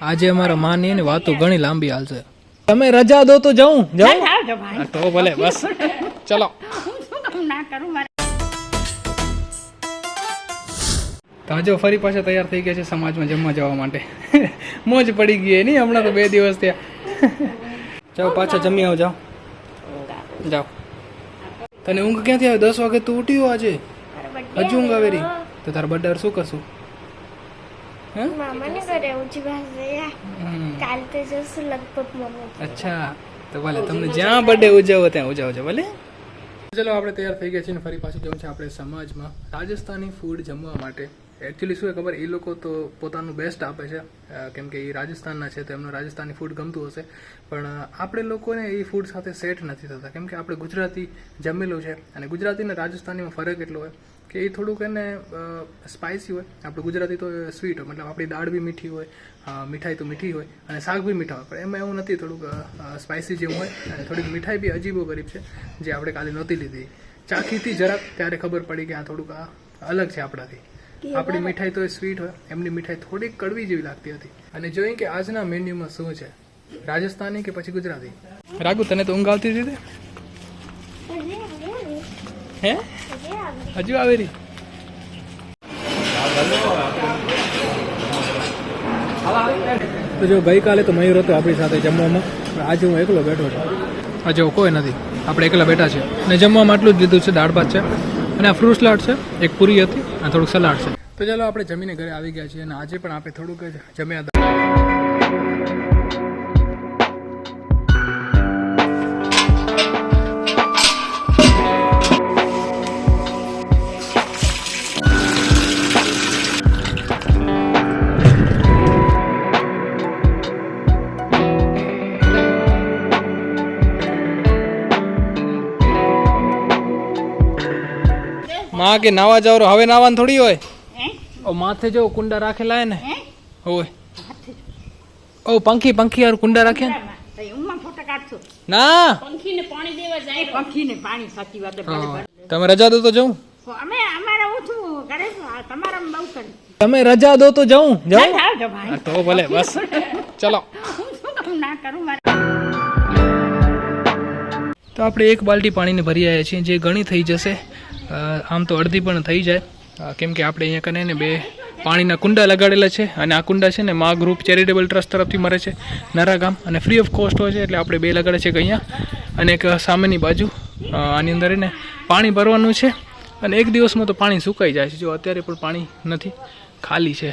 આજે અમારા માની ને વાતો ઘણી લાંબી હાલશે. તમે રજા દો તો જાઉં તો ભલે બસ ચલો. તો જો ફરી પાછા તૈયાર થઈ ગયા છે સમાજમાં જમવા જવા માટે. મોજ પડી ગઈ નહીં હમણાં તો 2 દિવસ થયા. જાઓ પાછા જમી આવો. જાઓ જાઓ. તને ઊંઘ ક્યાંથી આવે? 10 વાગે તું ઉઠ્યો આજે? હજુ ઊંઘ આવે રહી? તો તારા બર્થડે શું કરશું? મામાને ઘરે કાલ તો જશું લગભગ મમ્મી. અચ્છા તો ભલે તમને જ્યાં બર્થડે ઉજવો ત્યાં ઉજવજો ભલે. ચલો આપણે તૈયાર થઈ ગયા છીએ ને ફરી પાછું જવું છે આપણે સમાજમાં રાજસ્થાની ફૂડ જમવા માટે. એકચ્યુઅલી શું ખબર, એ લોકો તો પોતાનું બેસ્ટ આપે છે કેમ કે એ રાજસ્થાનના છે તો એમનું રાજસ્થાની ફૂડ ગમતું હશે, પણ આપણે લોકોને એ ફૂડ સાથે સેટ નથી થતા કેમ કે આપણે ગુજરાતી જમેલું છે અને ગુજરાતી અને રાજસ્થાનીમાં ફરક એટલો હોય કે એ થોડુંક એને સ્પાઇસી હોય. આપણે ગુજરાતી તો સ્વીટ હોય, મતલબ આપણી દાળ બી મીઠી હોય, મીઠાઈ તો મીઠી હોય અને શાક બી મીઠા હોય, પણ એમાં એવું નથી, થોડુંક સ્પાઇસી જેવું હોય અને થોડીક મીઠાઈ બી અજીબો ગરીબ છે જે આપણે કાલે નહોતી લીધી. ચાખીથી જરાક ત્યારે ખબર પડી કે આ થોડુંક અલગ છે આપણાથી. આપણી મીઠાઈ તો સ્વીટ હોય, એમની મીઠાઈ થોડીક કડવી જેવી લાગતી હતી. અને જોઈએ કે આજના મેન્યુમાં શું છે, રાજસ્થાની કે પછી ગુજરાતી? રાગુ તને તો ઊંઘ આવતી હતી? હે હજુ આવે રહી? તો જો ગઈકાલે તો મયુર હતો આપણી સાથે જમવામાં, આજે હું એકલો બેઠો છું. આજે કોઈ નથી, આપણે એકલા બેઠા છે અને જમવામાં આટલું જ લીધું છે. દાળ ભાત છે અને આ ફ્રૂટ સલાડ છે, એક પૂરી હતી અને થોડુંક સલાડ છે. તો ચાલો આપણે જમીને ઘરે આવી ગયા છીએ અને આજે પણ આપણે થોડુંક જ જમ્યા હતા. માં કે નાવા જાવ, હવે નાવાનું થોડી હોય. ઓ માથે જો કુંડા રાખેલા હે ને હોય. ઓ પંખી યાર કુંડા રાખ્યા ના. પંખીને પાણી દેવા જાય, પંખીને પાણી સાચી વાત. તમે રજા દો તો જાઉં. અમે અમારા ઓછું કરે તમારા બહુ કરી. તમે રજા દો તો જાઉં તો ભલે બસ ચલો. ના કરું મારે. તો આપણે 1 બાલ્ટી પાણીને ભરી આવ્યા છીએ, જે ઘણી થઈ જશે. આમ તો અડધી પણ થઈ જાય કેમ કે આપણે અહીંયા કને ને 2 પાણીના કુંડા લગાડેલા છે અને આ કુંડા છે ને મા ગ્રુપ ચેરિટેબલ ટ્રસ્ટ તરફથી મળે છે નરા ગામ, અને ફ્રી ઓફ કોસ્ટ હોય છે. એટલે આપણે 2 લગાડે છે અહીંયા અને એક સામેની બાજુ. આની અંદર એને પાણી ભરવાનું છે અને 1 દિવસમાં તો પાણી સુકાઈ જાય છે. જો અત્યારે પણ પાણી નથી, ખાલી છે.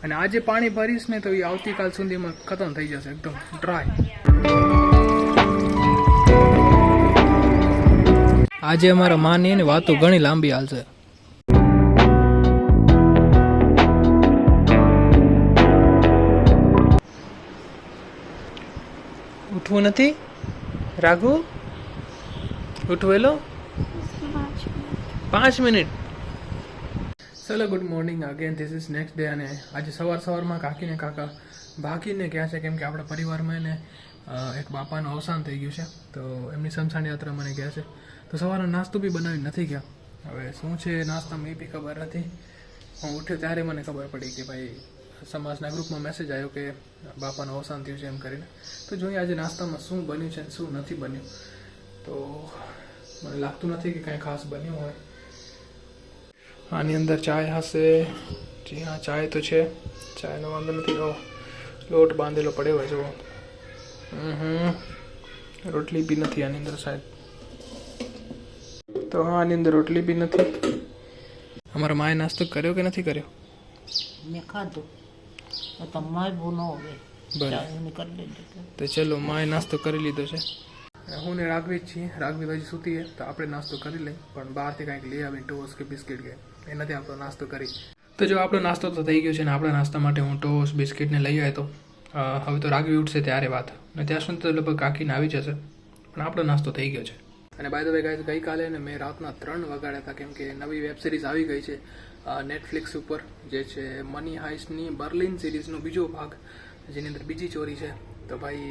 અને આજે પાણી ભરીશ ને તો એ આવતીકાલ સુધીમાં ખતમ થઈ જશે, એકદમ ડ્રાય. આજે અમારા માની ને વાતો ઘણી લાંબી હાલશે. ઉઠવું નથી રાઘુ? ઉઠવેલો 5 મિનિટ. ચલો good morning again, this is next day. અને આજે સવારમાં કાકીને કાકા ભાગીને ગયા છે કેમ કે આપણા પરિવારમાં એને એક બાપાનું અવસાન થઈ ગયું છે, તો એમની સ્મશાન યાત્રા મને ગયા છે. તો સવારનો નાસ્તો બી બનાવી નથી ગયા. હવે શું છે નાસ્તામાં એ બી ખબર નથી. હું ઉઠ્યો ત્યારે મને ખબર પડી કે ભાઈ સમાજના ગ્રુપમાં મેસેજ આવ્યો કે બાપાનું અવસાન થયું છે એમ કરીને. તો જોઈએ આજે નાસ્તામાં શું બન્યું છે શું નથી બન્યું. તો મને લાગતું નથી કે કાંઈ ખાસ બન્યું હોય. આની અંદર ચાય હશે. જી હા, ચાય તો છે, ચાયનો વાંધો નથી. લોટ બાંધેલો પડ્યો હોય જુઓ. રોટલી બી નથી આની અંદર શાયદ. તો હા, આની અંદર રોટલી બી નથી. અમારા માએ નાસ્તો કર્યો કે નથી કર્યો? મેં ખાધું તમારે બહુ ન હવે. બરાબર, તો ચલો માએ નાસ્તો કરી લીધો છે. હું ને રાઘવી જ છીએ. રાઘવી હજી સૂતી છે તો આપણે નાસ્તો કરી લઈએ, પણ બહારથી કાંઈક લઈ આવી, ટોસ કે બિસ્કિટ કે એનાથી આપણો નાસ્તો કરી. તો જો આપણો નાસ્તો તો થઈ ગયો છે ને આપણા નાસ્તા માટે હું ટોસ બિસ્કિટને લઈ આવ્યો તો. હવે તો રાઘવી ઉઠશે ત્યારે વાત, અને ત્યાં સુધી તો લગભગ કાકીને આવી જશે, પણ આપણો નાસ્તો થઈ ગયો છે. અને બાય ધ વે ગાઈઝ, ગઈકાલે ને મેં રાતના 3 વાગ્યા હતા કેમ કે નવી વેબ સિરીઝ આવી ગઈ છે નેટફ્લિક્સ ઉપર, જે છે મની હાઇસ્ટની બર્લિન સિરીઝનો બીજો ભાગ, જેની અંદર બીજી ચોરી છે. તો ભાઈ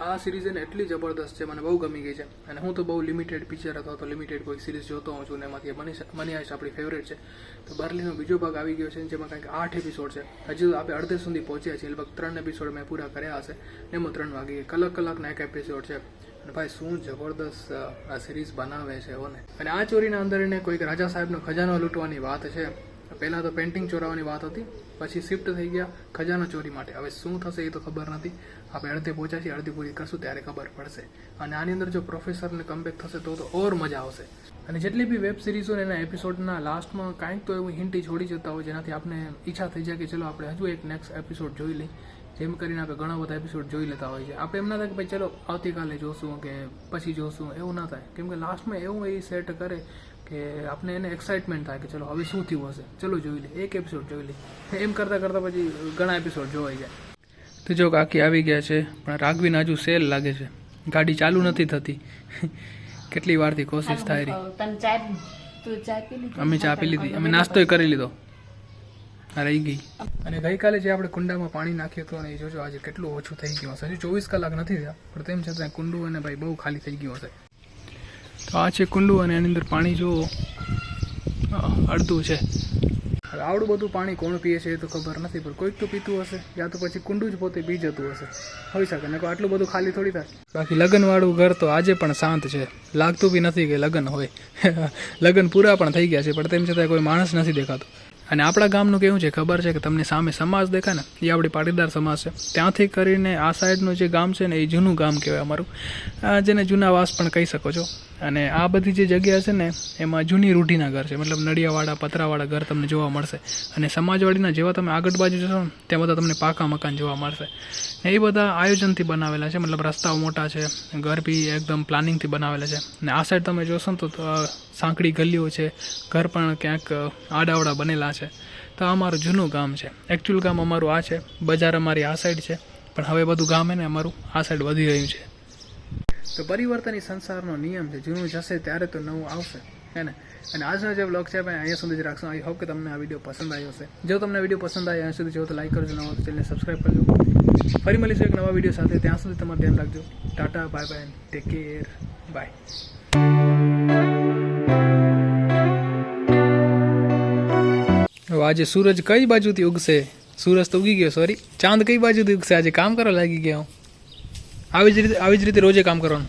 આ સિરીઝ એને એટલી જબરદસ્ત છે, મને બહુ ગમી ગઈ છે. અને હું તો બહુ લિમિટેડ પિક્ચર અથવા તો લિમિટેડ કોઈ સિરીઝ જોતો હોઉં છું ને એમાંથી મની હાઇસ્ટ આપણી ફેવરેટ છે. તો બર્લિનનો બીજો ભાગ આવી ગયો છે જેમાં કંઈક 8 એપિસોડ છે. હજુ આપણે અડધે સુધી પહોંચ્યા છીએ, લગભગ 3 એપિસોડ મેં પૂરા કર્યા હશે ને એમાં 3 વાગી ગયા. કલાકના એક એપિસોડ છે. અને ભાઈ શું જબરદસ્ત આ સિરીઝ બનાવે છે ઓને. અને આ ચોરીના અંદર એને કોઈક રાજા સાહેબનો ખજાનો લૂંટવાની વાત છે. પહેલાં તો પેઇન્ટિંગ ચોરાવાની વાત હતી, પછી શિફ્ટ થઈ ગયા ખજાનો ચોરી માટે. હવે શું થશે એ તો ખબર નથી. આપણે અડધે પહોંચ્યા છીએ, અડધી પૂરી કરશું ત્યારે ખબર પડશે. અને આની અંદર જો પ્રોફેસરને કમબેક થશે તો ઓર મજા આવશે. અને જેટલી બી વેબ સિરીઝો એના એપિસોડના લાસ્ટમાં કાંઈક તો એવું હિન્ટી છોડી જતા હોય જેનાથી આપણે ઈચ્છા થઈ જાય કે ચલો આપણે હજુ એક નેક્સ્ટ એપિસોડ જોઈ લઈએ. જેમ કરીને આપણે ઘણા બધા એપિસોડ જોઈ લેતા હોય છે. આપણે એમ ના થાય કે ભાઈ ચલો આવતીકાલે જોશું કે પછી જોશું, એવું ના થાય. કેમ કે લાસ્ટમાં એવું એ સેટ કરે કે આપણે એને એક્સાઇટમેન્ટ થાય કે ચલો હવે શું થયું હશે, ચલો જોઈ લે, એક એપિસોડ જોઈ લે. એમ કરતાં કરતાં પછી ઘણા એપિસોડ જોવાઈ જાય. તો જો કાકી આવી ગયા છે, પણ રાઘવીને હજુ સેલ લાગે છે, ગાડી ચાલુ નથી થતી. કેટલી વારથી કોશિશ થાય રહી. તને ચા તું ચા પી લીધી? અમે ચા પી લીધી, અમે નાસ્તોય કરી લીધો, રહી ગઈ. અને ગઈકાલે જે આપણે કુંડામાં પાણી નાખ્યું હતું અને એ જોજો આજે કેટલું ઓછું થઈ ગયું હશે. હજુ 24 કલાક નથી થયા, પણ તેમ છતાં કુંડું અને ભાઈ બહુ ખાલી થઈ ગયું હશે. તો આ છે કુંડું અને એની અંદર પાણી જો અડધું છે. હવે આવડું બધું પાણી કોણ પીએ છે એ તો ખબર નથી, પણ કોઈક તો પીતું હશે, યા તો પછી કુંડું જ પોતે પી જતું હશે, હોઈ શકે. ને આટલું બધું ખાલી થોડી થાય. બાકી લગ્નવાળું ઘર તો આજે પણ શાંત છે, લાગતું બી નથી કે લગ્ન હોય. લગ્ન પૂરા પણ થઈ ગયા છે, પણ તેમ છતાં કોઈ માણસ નથી દેખાતું. અને આપણા ગામનું કેવું છે ખબર છે કે તમને સામે સમાજ દેખાય ને, એ આપણી પાટીદાર સમાજ છે. ત્યાંથી કરીને આ સાઈડનું જે ગામ છે ને એ જૂનું ગામ કહેવાય અમારું, જેને જૂનાવાસ પણ કહી શકો છો. અને આ બધી જે જગ્યા છે ને એમાં જૂની રૂઢીના ઘર છે, મતલબ નડિયાવાળા પતરાવાળા ઘર તમને જોવા મળશે. અને સમાજવાડીના જેવા તમે આગળ બાજુ જશો ને ત્યાં બધા તમને પાકા મકાન જોવા મળશે. એ બધા આયોજનથી બનાવેલા છે, મતલબ રસ્તાઓ મોટા છે, ઘર બી એકદમ પ્લાનિંગથી બનાવેલા છે. અને આ સાઈડ તમે જોશો ને તો સાંકડી ગલીઓ છે, ઘર પણ ક્યાંક આડાવડા બનેલા છે. તો આ અમારું જૂનું ગામ છે. એકચ્યુઅલ ગામ અમારું આ છે, બજાર અમારી આ સાઈડ છે, પણ હવે બધું ગામ હે ને અમારું આ સાઈડ વધી રહ્યું છે. તો પરિવર્તન એ સંસારનો નિયમ છે, જૂનું જશે ત્યારે તો નવું આવશે, હે ને. અને આજનો જે બ્લોગ છે ભાઈ અહીંયા સુધી જ રાખશું. આઈ હોપ કે તમને આ વિડીયો પસંદ આવ્યો હશે. જો તમને વિડીયો પસંદ આવ્યો અહીંયા સુધી જો તો લાઈક કરજો, નવો ચેનલને સબસ્ક્રાઈબ કરજો. ફરી મળીશું એક નવા વિડીયો સાથે. ત્યાં સુધી તમારું ધ્યાન રાખજો. Tata, bye bye, take care, bye. આજે સૂરજ કઈ બાજુથી ઉગશે? સૂરજ તો ઉગી ગયો, સોરી, ચાંદ કઈ બાજુથી ઉગશે? આજે કામ કરવા લાગી ગયા હું. આવી જ રીતે રોજે કામ કરવાનું,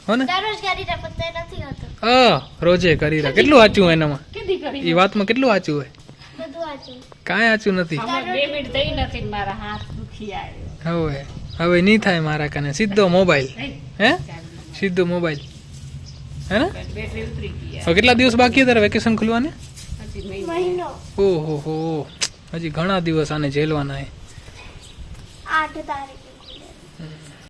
હો ને? રોજે કરી રહ્યા. કેટલું વાંચ્યું હોય એનામાં? એ વાતમાં કેટલું વાંચ્યું હોય? કાંઈ વાંચ્યું નથી. 2 મિનિટ થઈ નથી, મારા હાથ દુખી આવ્યો. હવે નહીં થાય મારા કને. સીધો મોબાઈલ, હે? સીધો મોબાઈલ, હે ને? બેટરી ઉતરી ગઈ. હવે કેટલા દિવસ બાકી તારે વેકેશન ખુલવાને? હજી મહિનો. ઓહો, હજી ઘણા દિવસ આને ઝેલવાના. 8 તારીખે